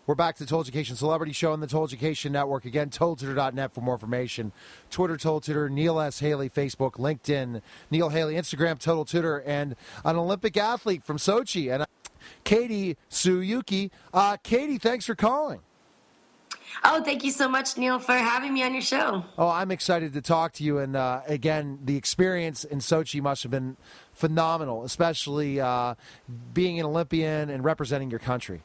We're back to the Total Education Celebrity Show on the Total Education Network. Again, TotalTutor.net for more information. Twitter, Total Tutor, Neil S. Haley, Facebook, LinkedIn, Neil Haley, Instagram, Total Tutor, and an Olympic athlete from Sochi, and Katie Tsuyuki. Katie, thanks for calling. Oh, thank you so much, Neil, for having me on your show. Oh, I'm excited to talk to you. And again, the experience in Sochi must have been phenomenal, especially being an Olympian and representing your country.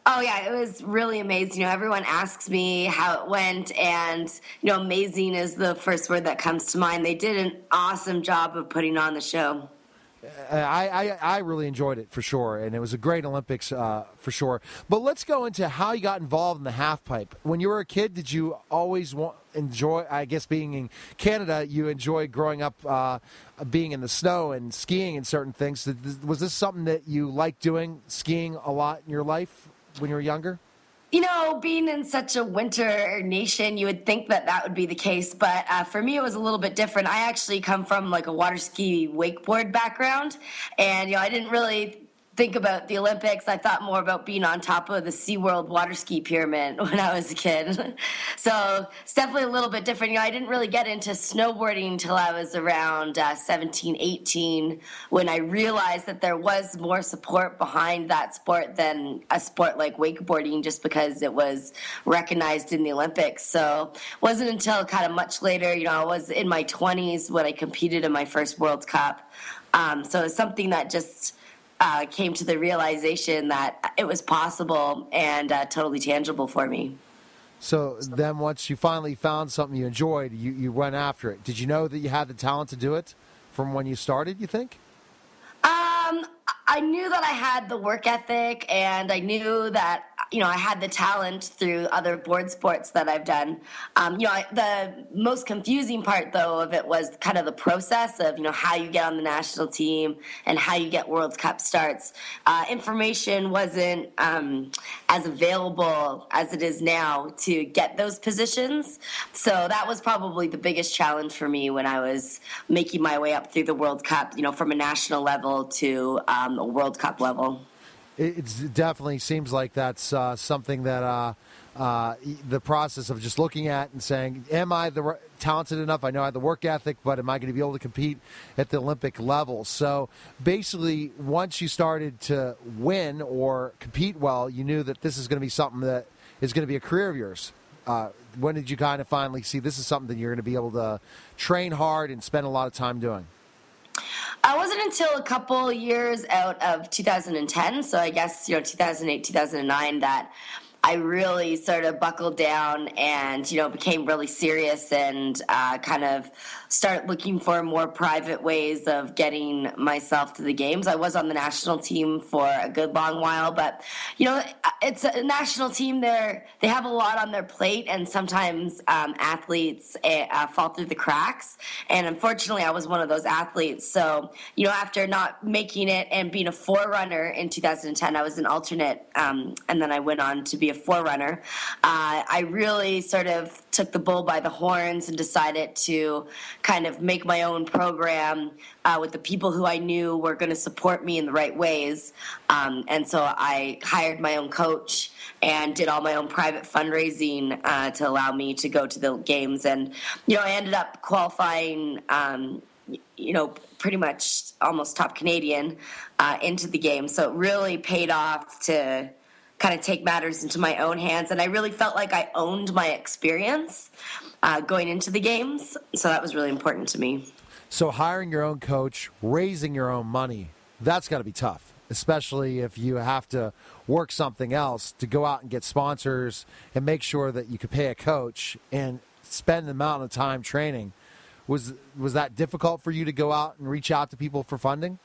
Oh, yeah, it was really amazing. You know, everyone asks me how it went, and, you know, amazing is the first word that comes to mind. They did an awesome job of putting on the show. I really enjoyed it for sure, and it was a great Olympics for sure. But let's go into how you got involved in the halfpipe. When you were a kid, did you always enjoy, I guess being in Canada, you enjoyed growing up being in the snow and skiing and certain things. Was this something that you liked doing, skiing a lot in your life when you were younger? You know, being in such a winter nation, you would think that that would be the case. But for me, it was a little bit different. I actually come from like a water ski wakeboard background. And, you know, I didn't really think about the Olympics. I thought more about being on top of the SeaWorld water ski pyramid when I was a kid. So it's definitely a little bit different. You know, I didn't really get into snowboarding until I was around 17, 18, when I realized that there was more support behind that sport than a sport like wakeboarding, just because it was recognized in the Olympics. So it wasn't until kind of much later, you know, I was in my 20s when I competed in my first World Cup. So it's something that just came to the realization that it was possible and totally tangible for me. So then once you finally found something you enjoyed, you went after it. Did you know that you had the talent to do it from when you started, you think? I knew that I had the work ethic, and I knew that, you know, I had the talent through other board sports that I've done. You know, the most confusing part, though, of it was kind of the process of, you know, how you get on the national team and how you get World Cup starts. Information wasn't as available as it is now to get those positions. So that was probably the biggest challenge for me when I was making my way up through the World Cup, you know, from a national level to a World Cup level. It definitely seems like that's something that the process of just looking at and saying, am I talented enough? I know I have the work ethic, but am I going to be able to compete at the Olympic level? So basically, once you started to win or compete well, you knew that this is going to be something that is going to be a career of yours. When did you kind of finally see this is something that you're going to be able to train hard and spend a lot of time doing? It wasn't until a couple years out of 2010, so I guess, you know, 2008, 2009, that I really sort of buckled down and, you know, became really serious and kind of start looking for more private ways of getting myself to the games. I was on the national team for a good long while, but, you know, it's a national team. They have a lot on their plate, and sometimes athletes fall through the cracks. And unfortunately, I was one of those athletes. So, you know, after not making it and being a forerunner in 2010, I was an alternate, and then I went on to be a forerunner. I really sort of took the bull by the horns and decided to kind of make my own program with the people who I knew were going to support me in the right ways. And so I hired my own coach and did all my own private fundraising to allow me to go to the games. And, you know, I ended up qualifying, you know, pretty much almost top Canadian into the game. So it really paid off to kind of take matters into my own hands. And I really felt like I owned my experience going into the games. So that was really important to me. So hiring your own coach, raising your own money, that's got to be tough, especially if you have to work something else to go out and get sponsors and make sure that you could pay a coach and spend the amount of time training. Was that difficult for you to go out and reach out to people for funding?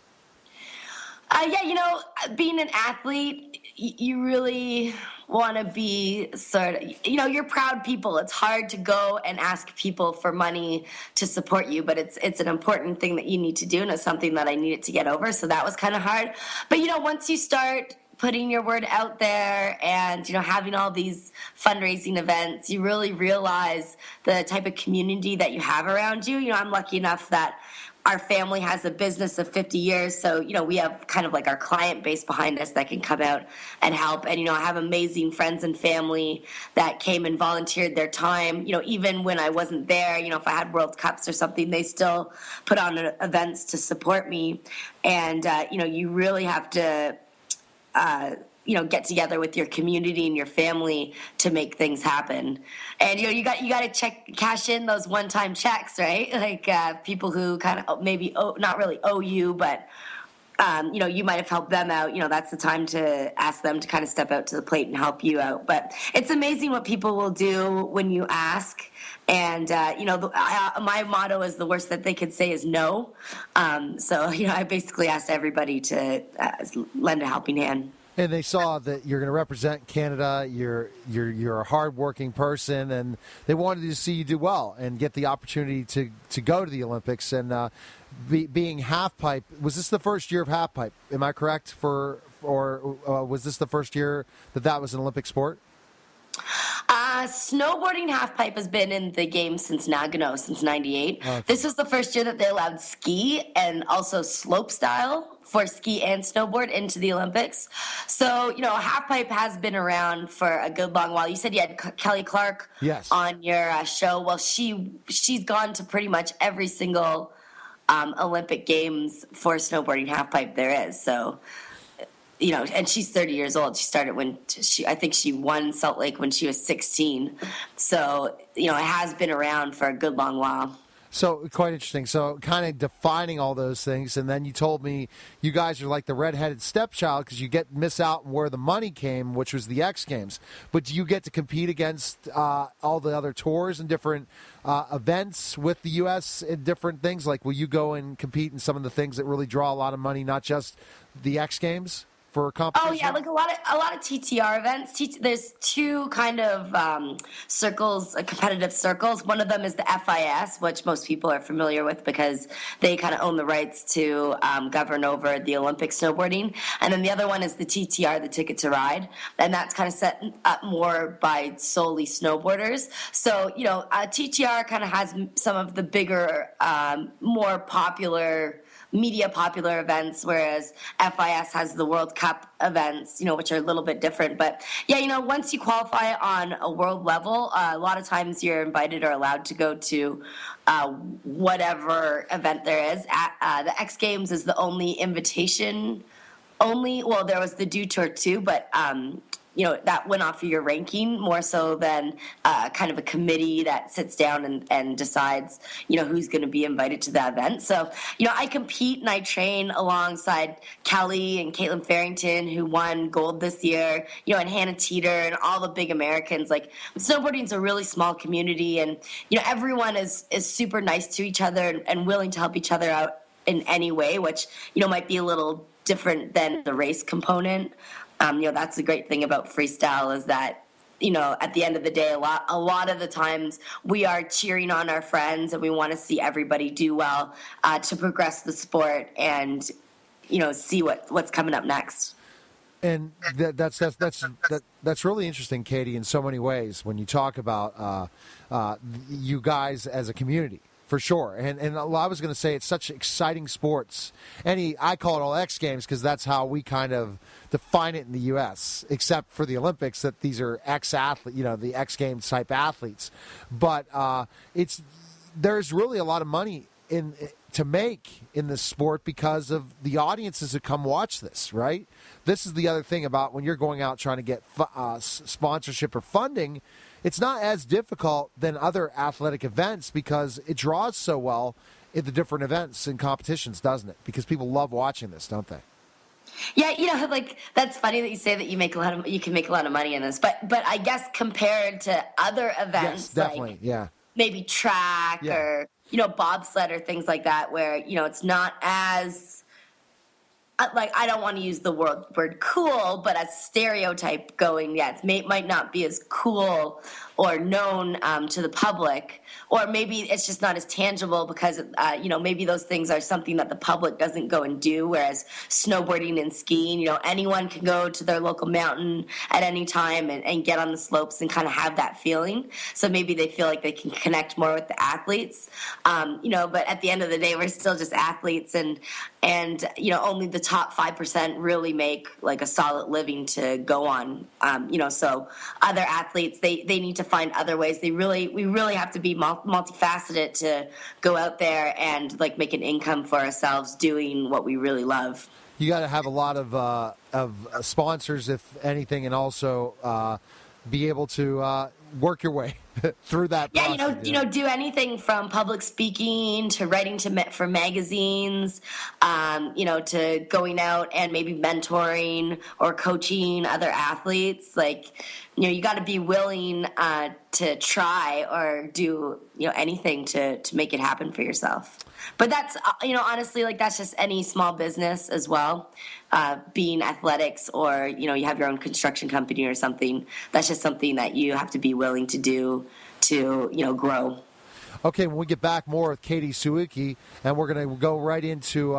Yeah, you know, being an athlete, you really want to be sort of, you know, you're proud people. It's hard to go and ask people for money to support you, but it's an important thing that you need to do, and it's something that I needed to get over, so that was kind of hard. But, you know, once you start putting your word out there and, you know, having all these fundraising events, you really realize the type of community that you have around you. You know, I'm lucky enough that our family has a business of 50 years. So, we have kind of like our client base behind us that can come out and help. And, I have amazing friends and family that came and volunteered their time. Even when I wasn't there, if I had World Cups or something, they still put on events to support me. And, you really have to, get together with your community and your family to make things happen. And you got to cash in those one-time checks, right? Like people who kind of maybe not really owe you, but you might have helped them out. That's the time to ask them to kind of step out to the plate and help you out. But it's amazing what people will do when you ask. And my motto is the worst that they could say is no. So I basically asked everybody to lend a helping hand. And they saw that you're going to represent Canada. You're a hardworking person, and they wanted to see you do well and get the opportunity to go to the Olympics. And being halfpipe, was this the first year of halfpipe? Am I correct? Or was this the first year that was an Olympic sport? Snowboarding halfpipe has been in the game since Nagano, since '98. Okay. This was the first year that they allowed ski and also slope style for ski and snowboard into the Olympics. So, halfpipe has been around for a good long while. You said you had Kelly Clark on your show. Well, she's gone to pretty much every single Olympic Games for snowboarding halfpipe there is. So, and she's 30 years old. She started I think she won Salt Lake when she was 16. So, it has been around for a good long while. So, quite interesting. So, kind of defining all those things. And then you told me you guys are like the redheaded stepchild because you miss out on where the money came, which was the X Games. But do you get to compete against all the other tours and different events with the U.S. in different things? Like, will you go and compete in some of the things that really draw a lot of money, not just the X Games? For competition? Oh yeah, like a lot of TTR events. There's two kind of circles, competitive circles. One of them is the FIS, which most people are familiar with because they kind of own the rights to govern over the Olympic snowboarding. And then the other one is the TTR, the Ticket to Ride, and that's kind of set up more by solely snowboarders. So TTR kind of has some of the bigger, more media popular events, whereas FIS has the World Cup events, which are a little bit different. But yeah, once you qualify on a world level, a lot of times you're invited or allowed to go to whatever event there is. The X Games is the only invitation only. Well, there was the Do Tour too, but that went off of your ranking more so than kind of a committee that sits down and decides, who's going to be invited to the event. So, I compete and I train alongside Kelly and Caitlin Farrington, who won gold this year, and Hannah Teeter and all the big Americans. Like, snowboarding is a really small community, and, everyone is super nice to each other and willing to help each other out in any way, which, might be a little different than the race component. That's the great thing about freestyle is that, at the end of the day, a lot of the times we are cheering on our friends and we want to see everybody do well to progress the sport and, see what's coming up next. And that's really interesting, Katie, in so many ways when you talk about you guys as a community. For sure. And I was going to say it's such exciting sports. I call it all X Games because that's how we kind of define it in the U.S., except for the Olympics, that these are X-athlete, the X Games type athletes. But there's really a lot of money to make in this sport because of the audiences that come watch this, right? This is the other thing about when you're going out trying to get sponsorship or funding. It's not as difficult than other athletic events because it draws so well in the different events and competitions, doesn't it? Because people love watching this, don't they? Yeah, like that's funny that you say that you can make a lot of money in this, but I guess compared to other events, yes, definitely, like yeah, maybe track or bobsled or things like that, where it's not as like, I don't want to use the word cool, but a stereotype going, it might not be as cool or known to the public, or maybe it's just not as tangible because maybe those things are something that the public doesn't go and do, whereas snowboarding and skiing, anyone can go to their local mountain at any time and get on the slopes and kind of have that feeling. So maybe they feel like they can connect more with the athletes, but at the end of the day, we're still just athletes, and only the top 5% really make like a solid living to go on. So other athletes, they need to find other ways. We really have to be multifaceted to go out there and like make an income for ourselves doing what we really love. You got to have a lot of sponsors, if anything, and also be able to work your way through that process. Do anything from public speaking to writing for magazines, to going out and maybe mentoring or coaching other athletes. Like, you got to be willing to try or do, anything to make it happen for yourself. But that's, honestly, like that's just any small business as well. Being athletics or, you have your own construction company or something. That's just something that you have to be willing to do to, grow. Okay, when we get back, more with Katie Tsuyuki, and we're going to go right into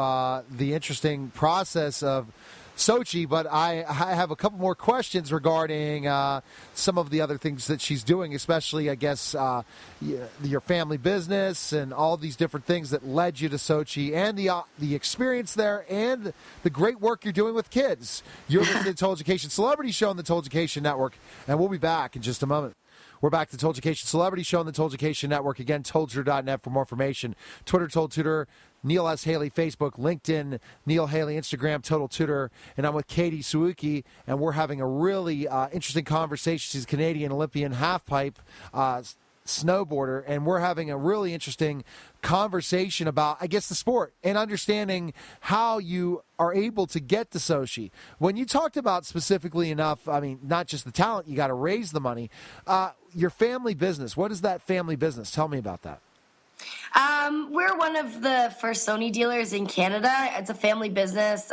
the interesting process of Sochi, but I have a couple more questions regarding some of the other things that she's doing, especially, I guess, your family business and all these different things that led you to Sochi, and the experience there, and the great work you're doing with kids. You're listening to the Total Education Celebrity Show on the Total Education Network, and we'll be back in just a moment. We're back to the Total Education Celebrity Show on the Total Education Network. Again, TotalTutor.net for more information. Twitter, Total Tutor. Neil S. Haley, Facebook, LinkedIn, Neil Haley, Instagram, Total Tutor. And I'm with Katie Tsuyuki, and we're having a really interesting conversation. She's a Canadian Olympian halfpipe snowboarder, and we're having a really interesting conversation about, I guess, the sport and understanding how you are able to get to Sochi. When you talked about specifically enough, I mean, not just the talent, you got to raise the money. Your family business, what is that family business? Tell me about that. We're one of the first Sony dealers in Canada. It's a family business.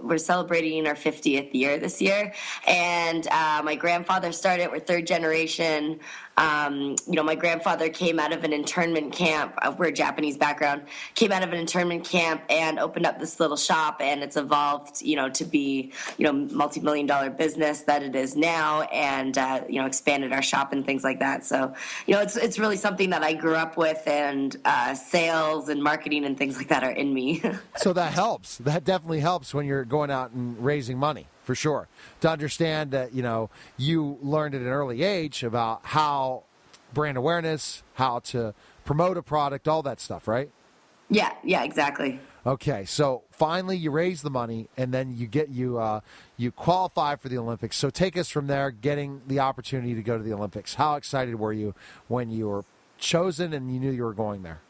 We're celebrating our 50th year this year. And my grandfather started. We're third generation. My grandfather came out of an internment camp. We're a Japanese background. Came out of an internment camp and opened up this little shop. And it's evolved, to be, multi-million-dollar business that it is now. And, expanded our shop and things like that. So, it's really something that I grew up with, and sales and marketing and things like that are in me. So that helps. That definitely helps when you're going out and raising money, for sure. To understand that, you learned at an early age about how brand awareness, how to promote a product, all that stuff, right? Yeah, exactly. Okay, so finally you raise the money, and then you qualify for the Olympics. So take us from there, getting the opportunity to go to the Olympics. How excited were you when you were chosen and you knew you were going there?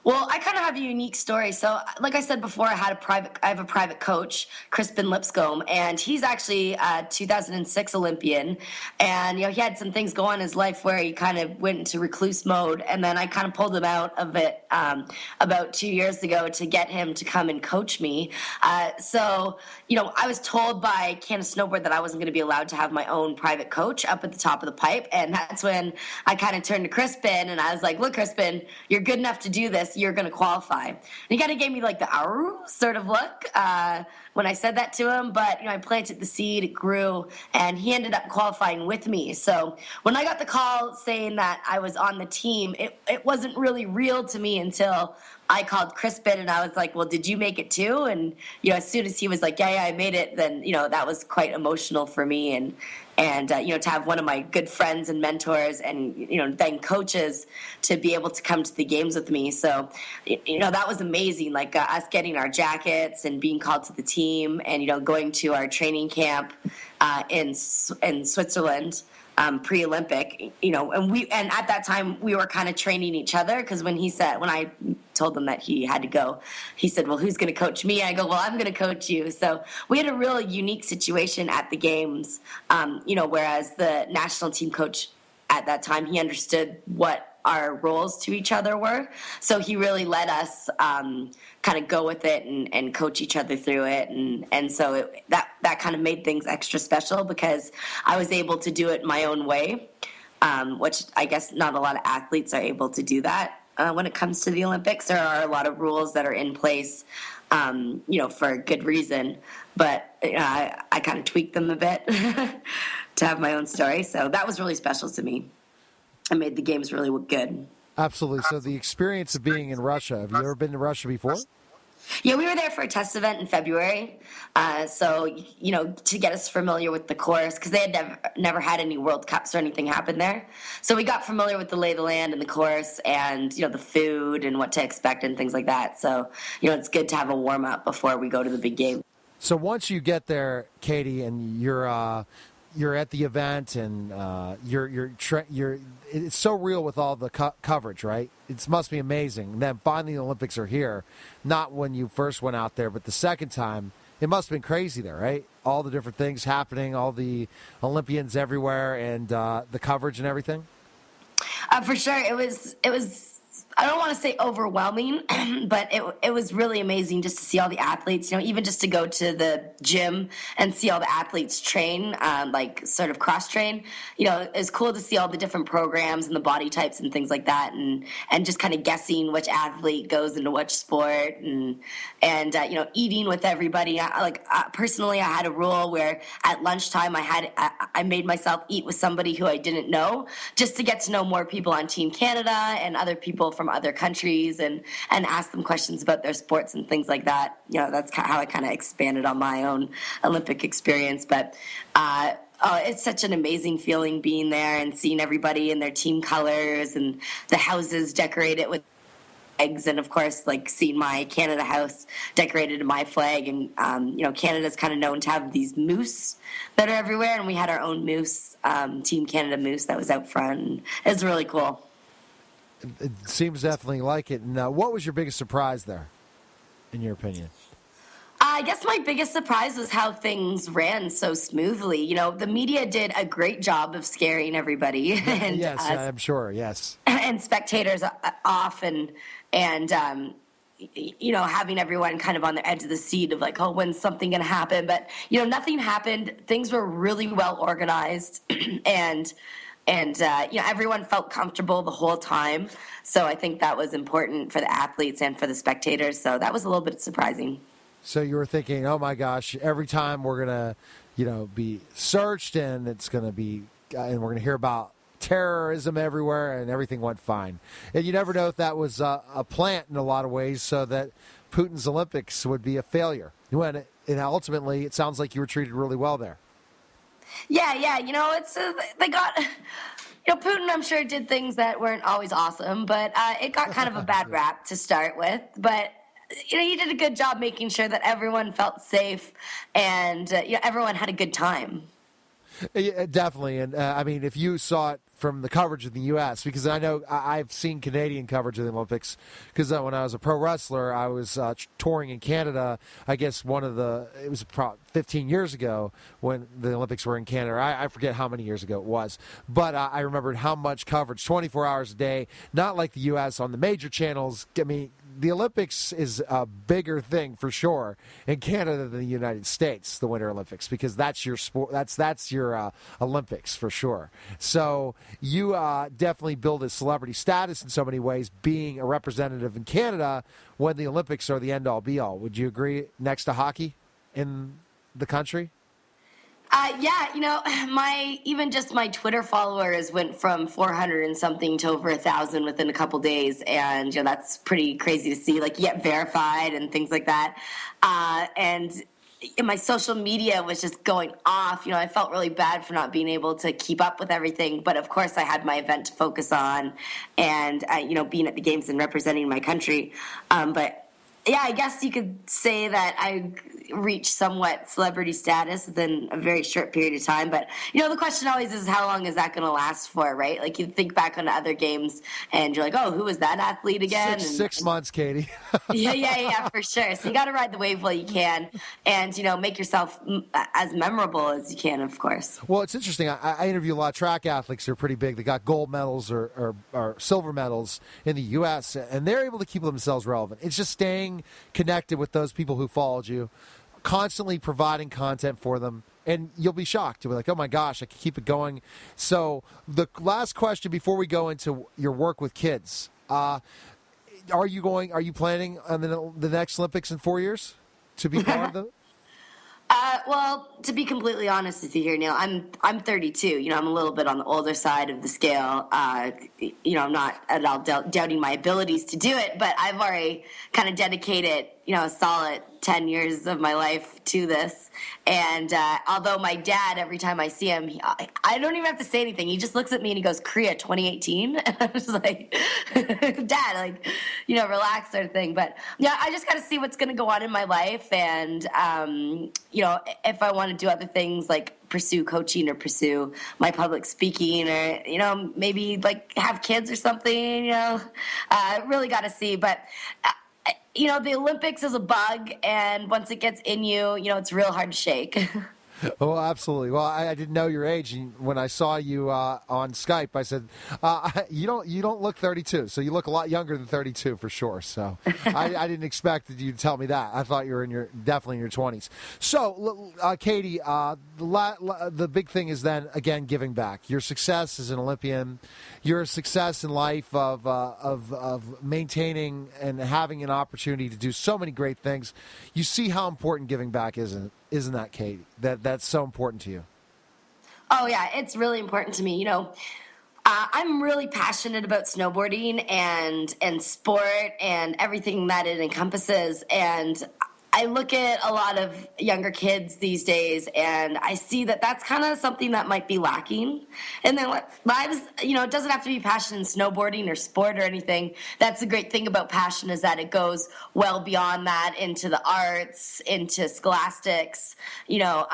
Well, I kind of have a unique story. So, like I said before, I have a private coach, Crispin Lipscomb, and he's actually a 2006 Olympian. And, he had some things go on in his life where he kind of went into recluse mode. And then I kind of pulled him out of it about 2 years ago to get him to come and coach me. I was told by Canada Snowboard that I wasn't going to be allowed to have my own private coach up at the top of the pipe. And that's when I kind of turned to Crispin and I was like, look, Crispin, you're good enough to do this. You're going to qualify. And he kind of gave me like the "Aru" sort of look when I said that to him. But, I planted the seed, it grew, and he ended up qualifying with me. So when I got the call saying that I was on the team, it wasn't really real to me until I called Crispin and I was like, well, did you make it too? And, as soon as he was like, yeah, I made it, then, that was quite emotional for me. And to have one of my good friends and mentors and, then coaches to be able to come to the games with me. So, that was amazing. Like us getting our jackets and being called to the team and, going to our training camp in Switzerland. Pre-Olympic, and at that time we were kind of training each other, because when I told him that he had to go, he said, well, who's going to coach me? And I go, well, I'm going to coach you. So we had a really unique situation at the games, whereas the national team coach at that time, he understood what our roles to each other were. So he really let us kind of go with it and coach each other through it. And so that kind of made things extra special, because I was able to do it my own way. which I guess not a lot of athletes are able to do that. When it comes to the Olympics, there are a lot of rules that are in place, for a good reason. But I kind of tweaked them a bit to have my own story. So that was really special to me. I made the games really good. Absolutely. So the experience of being in Russia, have you ever been to Russia before? Yeah, we were there for a test event in February. So, to get us familiar with the course, because they had never had any World Cups or anything happen there. So we got familiar with the lay of the land and the course and, the food and what to expect and things like that. So, it's good to have a warm-up before we go to the big game. So once you get there, Katie, and you're at the event and it's so real with all the coverage, right? It must be amazing. And then finally the Olympics are here. Not when you first went out there, but the second time, it must have been crazy there, right? All the different things happening, all the Olympians everywhere, and the coverage and everything. For sure, it was. I don't want to say overwhelming, but it was really amazing just to see all the athletes, even just to go to the gym and see all the athletes train, sort of cross train. It's cool to see all the different programs and the body types and things like that, and just kind of guessing which athlete goes into which sport, and eating with everybody. Personally, I had a rule where at lunchtime I made myself eat with somebody who I didn't know, just to get to know more people on Team Canada and other people from other countries, and ask them questions about their sports and things like that. That's how I kind of expanded on my own Olympic experience. But it's such an amazing feeling being there and seeing everybody in their team colors and the houses decorated with flags, and of course, seeing my Canada house decorated in my flag. And Canada's kind of known to have these moose that are everywhere, and we had our own moose, Team Canada moose, that was out front. And it was really cool. It seems definitely like it. And what was your biggest surprise there, in your opinion? I guess my biggest surprise was how things ran so smoothly. The media did a great job of scaring everybody. And, yes, I'm sure, yes. And spectators off and having everyone kind of on the edge of the seat of when's something going to happen? But, nothing happened. Things were really well organized and everyone felt comfortable the whole time. So I think that was important for the athletes and for the spectators. So that was a little bit surprising. So you were thinking, oh my gosh, every time we're going to, be searched, and it's going to be, and we're going to hear about terrorism everywhere, and everything went fine. And you never know if that was a plant in a lot of ways, so that Putin's Olympics would be a failure. And ultimately, it sounds like you were treated really well there. Yeah. It's they got. Putin, I'm sure, did things that weren't always awesome, but it got kind of a bad rap to start with. But he did a good job making sure that everyone felt safe and everyone had a good time. Yeah, definitely. And if you saw it from the coverage in the U.S., because I know I've seen Canadian coverage of the Olympics, because when I was a pro wrestler, I was touring in Canada. I guess it was probably 15 years ago when the Olympics were in Canada. I forget how many years ago it was, but I remembered how much coverage, 24 hours a day, not like the U.S. on the major channels. The Olympics is a bigger thing for sure in Canada than the United States, the Winter Olympics, because that's your sport. That's your Olympics for sure. So you definitely build a celebrity status in so many ways, being a representative in Canada when the Olympics are the end-all, be-all. Would you agree, next to hockey in the country? Even just my Twitter followers went from 400 and something to over 1,000 within a couple days, and that's pretty crazy to see. You get verified and things like that, and my social media was just going off. I felt really bad for not being able to keep up with everything, but of course I had my event to focus on, and being at the games and representing my country. But yeah, I guess you could say that I reached somewhat celebrity status within a very short period of time. But, the question always is, how long is that going to last for, right? You think back on other games and you're like, oh, who was that athlete again? Six months, Katie. yeah, for sure. So you got to ride the wave while you can and, make yourself as memorable as you can, of course. Well, it's interesting. I interview a lot of track athletes who are pretty big. They got gold medals or silver medals in the U.S., and they're able to keep themselves relevant. It's just staying connected with those people who followed you, constantly providing content for them, and you'll be shocked. You'll be like, oh my gosh, I can keep it going. So the last question before we go into your work with kids, are you planning on the next Olympics in 4 years to be part of them? Well, to be completely honest with you here, Neil, I'm 32. You know, I'm a little bit on the older side of the scale. You know, I'm not at all doubting my abilities to do it, but I've already kind of dedicated, you know, a solid 10 years of my life to this. And although my dad, every time I see him, I don't even have to say anything. He just looks at me and he goes, Korea 2018. And I'm just like, Dad, like, you know, relax sort of thing. But yeah, I just got to see what's going to go on in my life. And, you know, if I want to do other things like pursue coaching or pursue my public speaking or, you know, maybe like have kids or something, you know, really got to see. But, you know, the Olympics is a bug, and once it gets in you, you know, it's real hard to shake. Oh, absolutely. Well, I didn't know your age, and when I saw you on Skype, I said, "You don't look 32, so you look a lot younger than 32 for sure." So I didn't expect you to tell me that. I thought you were definitely in your 20s. So, Katie, the big thing is then again giving back. Your success as an Olympian, your success in life of maintaining and having an opportunity to do so many great things. You see how important giving back isn't that, Katie? That's so important to you. Oh, yeah, it's really important to me. You know, I'm really passionate about snowboarding and sport and everything that it encompasses. And I look at a lot of younger kids these days, and I see that that's kind of something that might be lacking in their lives. You know, it doesn't have to be passion in snowboarding or sport or anything. That's the great thing about passion, is that it goes well beyond that into the arts, into scholastics, you know,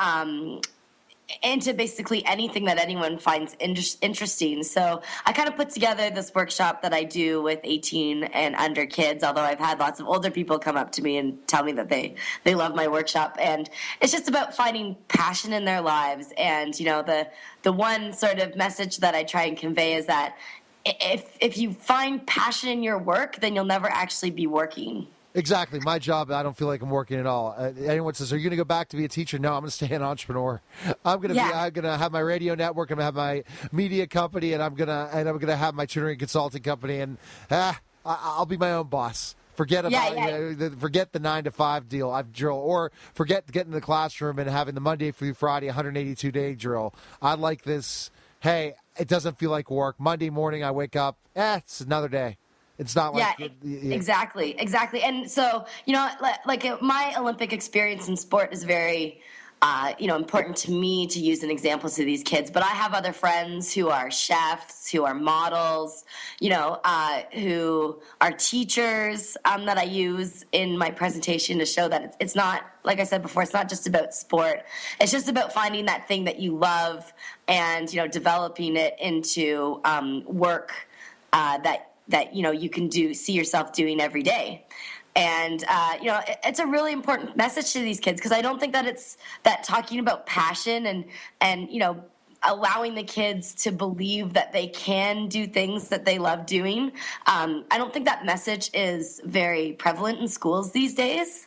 into basically anything that anyone finds interesting. So I kind of put together this workshop that I do with 18 and under kids, although I've had lots of older people come up to me and tell me that they love my workshop. And it's just about finding passion in their lives. And, you know, the one sort of message that I try and convey is that if you find passion in your work, then you'll never actually be working. Exactly. My job, I don't feel like I'm working at all. Anyone says, are you going to go back to be a teacher? No, I'm going to stay an entrepreneur. I'm going to have my radio network. I'm going to have my media company, and I'm going to have my tutoring consulting company, and I'll be my own boss. Forget about forget the 9-to-5 deal I've drill, or forget getting in the classroom and having the Monday through Friday 182-day drill. I like this. Hey, it doesn't feel like work. Monday morning I wake up. It's another day. It's not like exactly. And so, you know, like my Olympic experience in sport is very, you know, important to me to use an example to these kids. But I have other friends who are chefs, who are models, you know, who are teachers that I use in my presentation to show that it's not, like I said before, it's not just about sport. It's just about finding that thing that you love and, you know, developing it into work that you know you can see yourself doing every day. And you know, it's a really important message to these kids, because I don't think that it's that talking about passion and you know, allowing the kids to believe that they can do things that they love doing. I don't think that message is very prevalent in schools these days.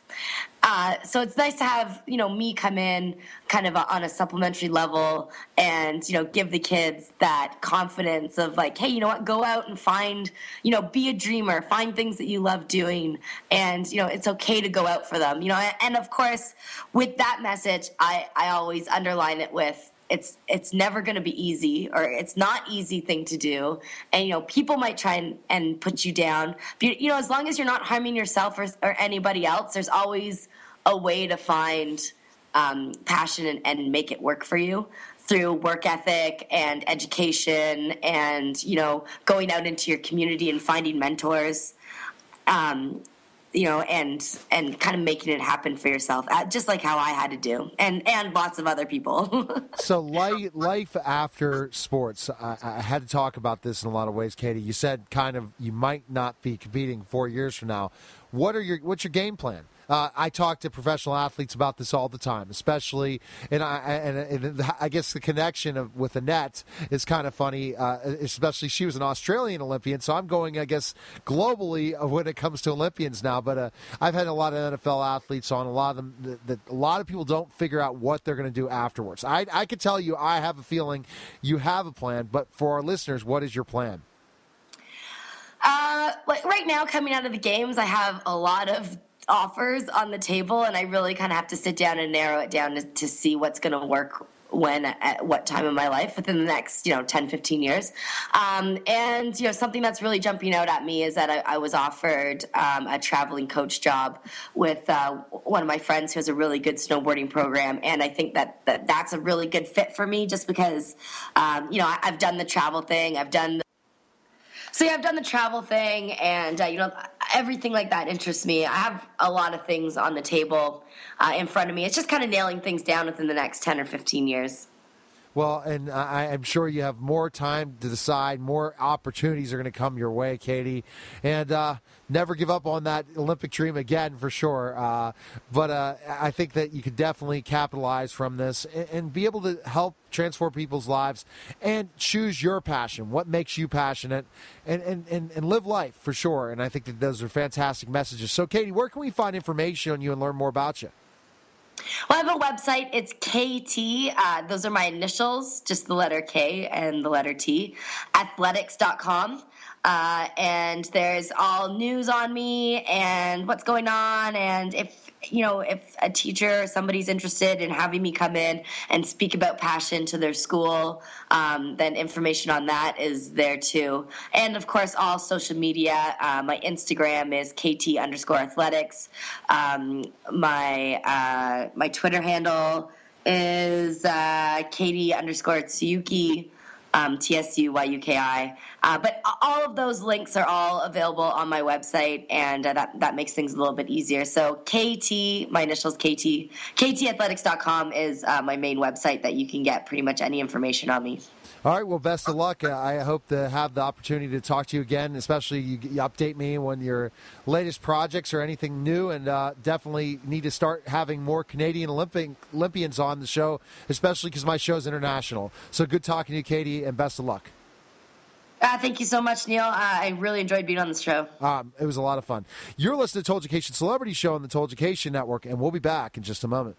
So it's nice to have, you know, me come in kind of on a supplementary level and, you know, give the kids that confidence of like, hey, you know what, go out and find, you know, be a dreamer, find things that you love doing. And, you know, it's okay to go out for them, you know, and of course, with that message, I always underline it with, it's never going to be easy, or it's not easy thing to do. And, you know, people might try and put you down. But, you know, as long as you're not harming yourself or anybody else, there's always a way to find passion and make it work for you through work ethic and education and, you know, going out into your community and finding mentors. You know, and kind of making it happen for yourself, just like how I had to do, and lots of other people. So life after sports, I had to talk about this in a lot of ways, Katie. You said kind of you might not be competing 4 years from now. What's your game plan? I talk to professional athletes about this all the time, especially, and I guess the connection with Annette is kind of funny, especially she was an Australian Olympian, so I'm going, I guess, globally when it comes to Olympians now. But I've had a lot of NFL athletes on, a lot of them that a lot of people don't figure out what they're going to do afterwards. I could tell you, I have a feeling you have a plan, but for our listeners, what is your plan? Like right now, coming out of the games, I have a lot of offers on the table, and I really kind of have to sit down and narrow it down to see what's going to work when, at what time in my life within the next, 10, 15 years. And, something that's really jumping out at me is that I was offered a traveling coach job with one of my friends who has a really good snowboarding program. And I think that's a really good fit for me just because, I've done the travel thing. I've done the travel thing, and everything like that interests me. I have a lot of things on the table in front of me. It's just kind of nailing things down within the next 10 or 15 years. Well, and I'm sure you have more time to decide. More opportunities are going to come your way, Katie. And never give up on that Olympic dream again, for sure. But I think that you could definitely capitalize from this and be able to help transform people's lives and choose your passion, what makes you passionate, and live life, for sure. And I think that those are fantastic messages. So, Katie, where can we find information on you and learn more about you? Well, I have a website. It's KT. Those are my initials, just the letter K and the letter T, athletics.com. And there's all news on me and what's going on. And if a teacher or somebody's interested in having me come in and speak about passion to their school, then information on that is there too. And of course, all social media. My Instagram is KT_athletics. My Twitter handle is Katie_Tsuyuki. Tsuyuki. But all of those links are all available on my website, and that makes things a little bit easier. So KT, my initials KT, KTathletics.com is my main website that you can get pretty much any information on me. All right, well, best of luck. I hope to have the opportunity to talk to you again, especially you update me when your latest projects or anything new, and definitely need to start having more Canadian Olympians on the show, especially because my show's international. So good talking to you, Katie, and best of luck. Thank you so much, Neil. I really enjoyed being on this show. It was a lot of fun. You're listening to Total Education Celebrity Show on the Total Education Network, and we'll be back in just a moment.